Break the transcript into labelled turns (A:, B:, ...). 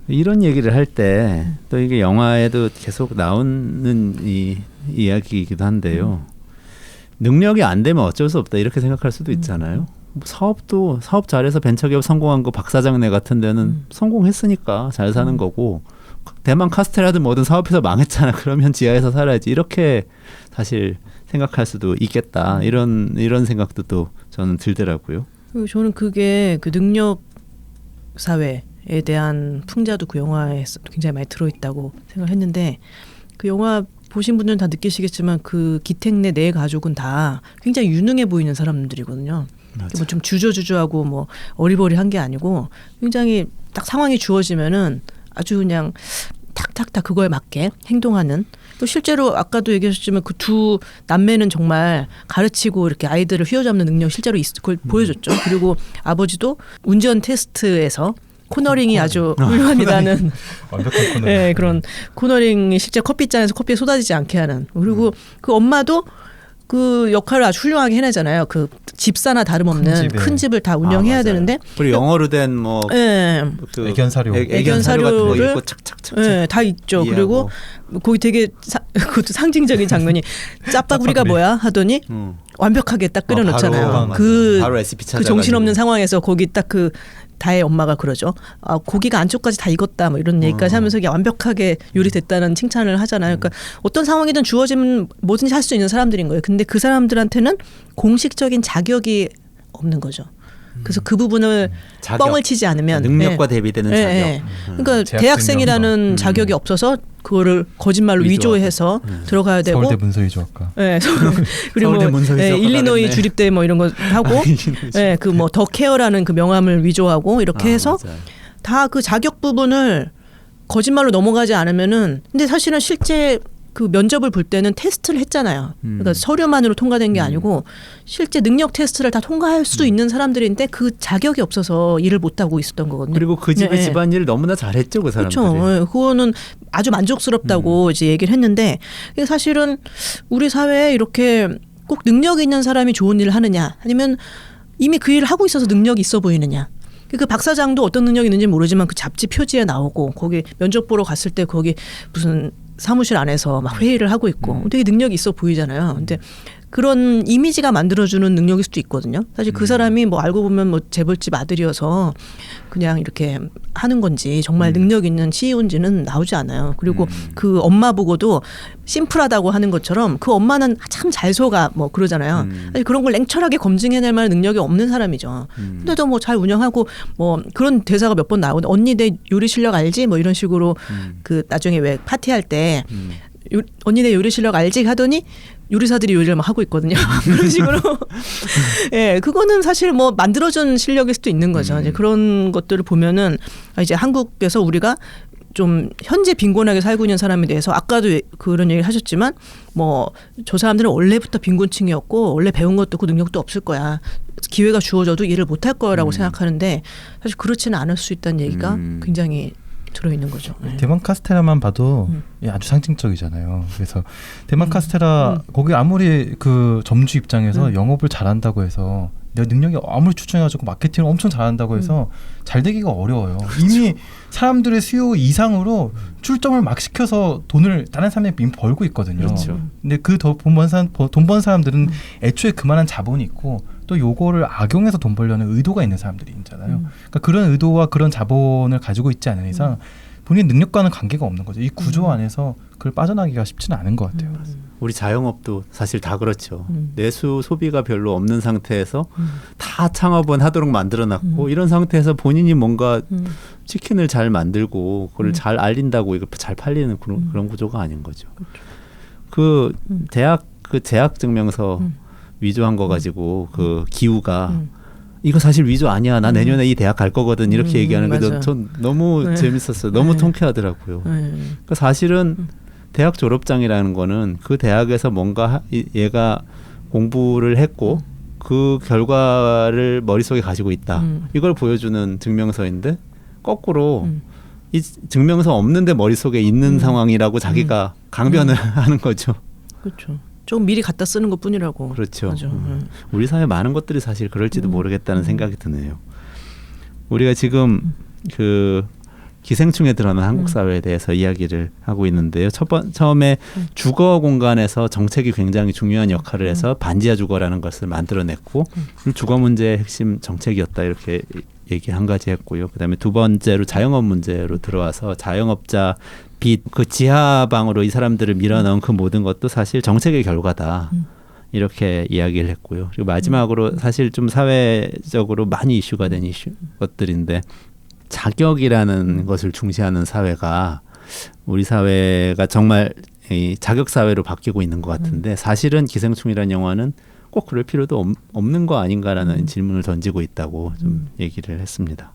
A: 이런 얘기를 할 때 또 이게 영화에도 계속 나오는 이 이야기이기도 한데요. 능력이 안 되면 어쩔 수 없다 이렇게 생각할 수도 있잖아요. 사업도 사업 잘해서 벤처기업 성공한 거 박사장네 같은 데는 성공했으니까 잘 사는 거고 대만 카스테라든 뭐든 사업해서 망했잖아. 그러면 지하에서 살아야지. 이렇게 사실 생각할 수도 있겠다. 이런 생각도 또 저는 들더라고요.
B: 저는 그게 그 능력 사회에 대한 풍자도 그 영화에 굉장히 많이 들어있다고 생각했는데 그 영화 보신 분들은 다 느끼시겠지만 그 기택네 네 가족은 다 굉장히 유능해 보이는 사람들이거든요. 뭐 좀 주저주저하고 뭐 어리버리한 게 아니고 굉장히 딱 상황이 주어지면은 아주 그냥 탁탁탁 그거에 맞게 행동하는. 또 실제로 아까도 얘기하셨지만 그 두 남매는 정말 가르치고 이렇게 아이들을 휘어잡는 능력 실제로 그걸 보여줬죠. 그리고 아버지도 운전 테스트에서 코너링이 아주 훌륭합니다는
C: 완벽한 코너링.
B: 네, 그런 코너링이 실제 커피잔에서 커피에 쏟아지지 않게 하는. 그리고 그 엄마도 그 역할을 아주 훌륭하게 해내잖아요. 그 집사나 다름없는 큰 집을 다 운영해야 되는데.
A: 그리고 영어로 된 뭐
B: 그
A: 애견 사료 같은 거 읽고 착착착.
B: 네, 다 있죠.
A: 이해하고.
B: 그리고 거기 되게 그것도 상징적인 장면이 짜파구리가 뭐야 하더니 완벽하게 딱 끓여놓잖아요.
A: 바로 레시피 찾아가지고.
B: 그 정신없는 상황에서 거기 딱 그 다의 엄마가 그러죠. 아, 고기가 안쪽까지 다 익었다 뭐 이런 얘기까지 하면서 이게 완벽하게 요리됐다는 칭찬을 하잖아요. 그러니까 어떤 상황이든 주어지면 뭐든지 할 수 있는 사람들인 거예요. 근데 그 사람들한테는 공식적인 자격이 없는 거죠. 그래서 그 부분을 뻥을 치지 않으면
A: 능력과 대비되는 자격.
B: 그러니까 대학생이라는 자격이 없어서 그거를 거짓말로 위조해서 들어가야 되고.
C: 서울대 문서위조학과.
B: 네, 그리고 뭐 일리노이 주립대 뭐 이런 거 하고, 네, 그 뭐 더 케어라는 그 명함을 위조하고 이렇게 해서 다 그 자격 부분을 거짓말로 넘어가지 않으면은. 근데 사실은 실제 그 면접을 볼 때는 테스트를 했잖아요. 그러니까 서류만으로 통과된 게 아니고 실제 능력 테스트를 다 통과할 수 있는 사람들인데 그 자격이 없어서 일을 못 하고 있었던 거거든요.
A: 그리고 그 집의 집안일을 너무나 잘했죠, 그 사람들이.
B: 그렇죠. 그거는 아주 만족스럽다고 이제 얘기를 했는데 사실은 우리 사회에 이렇게 꼭 능력이 있는 사람이 좋은 일을 하느냐, 아니면 이미 그 일을 하고 있어서 능력이 있어 보이느냐. 그 박사장도 어떤 능력이 있는지 모르지만 그 잡지 표지에 나오고 거기 면접 보러 갔을 때 거기 무슨 사무실 안에서 막 회의를 하고 있고 되게 능력이 있어 보이잖아요. 근데 그런 이미지가 만들어주는 능력일 수도 있거든요. 사실 그 사람이 뭐 알고 보면 뭐 재벌집 아들이어서 그냥 이렇게 하는 건지 정말 능력 있는 CEO인지는 나오지 않아요. 그리고 그 엄마 보고도 심플하다고 하는 것처럼 그 엄마는 참 잘 속아 뭐 그러잖아요. 사실 그런 걸 냉철하게 검증해낼 만한 능력이 없는 사람이죠. 근데도 뭐 잘 운영하고 뭐 그런 대사가 몇 번 나오는데 언니 내 요리 실력 알지? 뭐 이런 식으로 그 나중에 왜 파티할 때 언니 내 요리 실력 알지? 하더니 요리사들이 요리를 막 하고 있거든요. 그런 식으로. 예, 그거는 사실 뭐 만들어준 실력일 수도 있는 거죠. 이제 그런 것들을 보면은 이제 한국에서 우리가 좀 현재 빈곤하게 살고 있는 사람에 대해서 아까도 그런 얘기를 하셨지만 뭐 저 사람들은 원래부터 빈곤층이었고 원래 배운 것도 없고 능력도 없을 거야. 기회가 주어져도 일을 못할 거라고 생각하는데 사실 그렇지는 않을 수 있다는 얘기가 굉장히 들어있는 거죠. 네.
C: 대만 카스테라만 봐도 아주 상징적이잖아요. 그래서 대만 카스테라 거기 아무리 그 점주 입장에서 영업을 잘한다고 해서 내 능력이 아무리 추천해가지고 마케팅을 엄청 잘한다고 해서 잘 되기가 어려워요. 그렇죠. 이미 사람들의 수요 이상으로 출점을 막 시켜서 돈을 다른 사람이 이미 벌고 있거든요.
A: 그렇죠.
C: 근데 그 돈 번 사람들은 애초에 그만한 자본이 있고 또 요거를 악용해서 돈 벌려는 의도가 있는 사람들이 있잖아요. 그러니까 그런 의도와 그런 자본을 가지고 있지 않은 이상 본인 능력과는 관계가 없는 거죠. 이 구조 안에서 그걸 빠져나가기가 쉽지는 않은 것 같아요.
A: 우리 자영업도 사실 다 그렇죠. 내수 소비가 별로 없는 상태에서 다 창업은 하도록 만들어놨고 이런 상태에서 본인이 뭔가 치킨을 잘 만들고 그걸 잘 알린다고 이거 잘 팔리는 그런 구조가 아닌 거죠. 그 대학 그 재학 증명서 위조한 거 가지고 그 기우가 이거 사실 위조 아니야. 나 내년에 이 대학 갈 거거든. 이렇게 얘기하는 게 전 너무 재밌었어요. 너무 통쾌하더라고요. 그러니까 사실은 대학 졸업장이라는 거는 그 대학에서 뭔가 얘가 공부를 했고 그 결과를 머릿속에 가지고 있다. 이걸 보여주는 증명서인데 거꾸로 이 증명서 없는데 머릿속에 있는 상황이라고 자기가 강변을 하는 거죠.
B: 그렇죠. 좀 미리 갖다 쓰는 것뿐이라고.
A: 그렇죠. 우리 사회 많은 것들이 사실 그럴지도 모르겠다는 생각이 드네요. 우리가 지금 그 기생충에 드러난 한국 사회에 대해서 이야기를 하고 있는데요. 처음에 주거 공간에서 정책이 굉장히 중요한 역할을 해서 반지하 주거라는 것을 만들어냈고 주거 문제의 핵심 정책이었다 이렇게 얘기 한 가지 했고요. 그다음에 두 번째로 자영업 문제로 들어와서 자영업자 빚 그 지하방으로 이 사람들을 밀어넣은 그 모든 것도 사실 정책의 결과다. 이렇게 이야기를 했고요. 그리고 마지막으로 사실 좀 사회적으로 많이 이슈가 된 것들인데 자격이라는 것을 중시하는 사회가 우리 사회가 정말 이 자격 사회로 바뀌고 있는 것 같은데 사실은 기생충이라는 영화는 꼭 그럴 필요도 없는 거 아닌가라는 질문을 던지고 있다고 좀 얘기를 했습니다.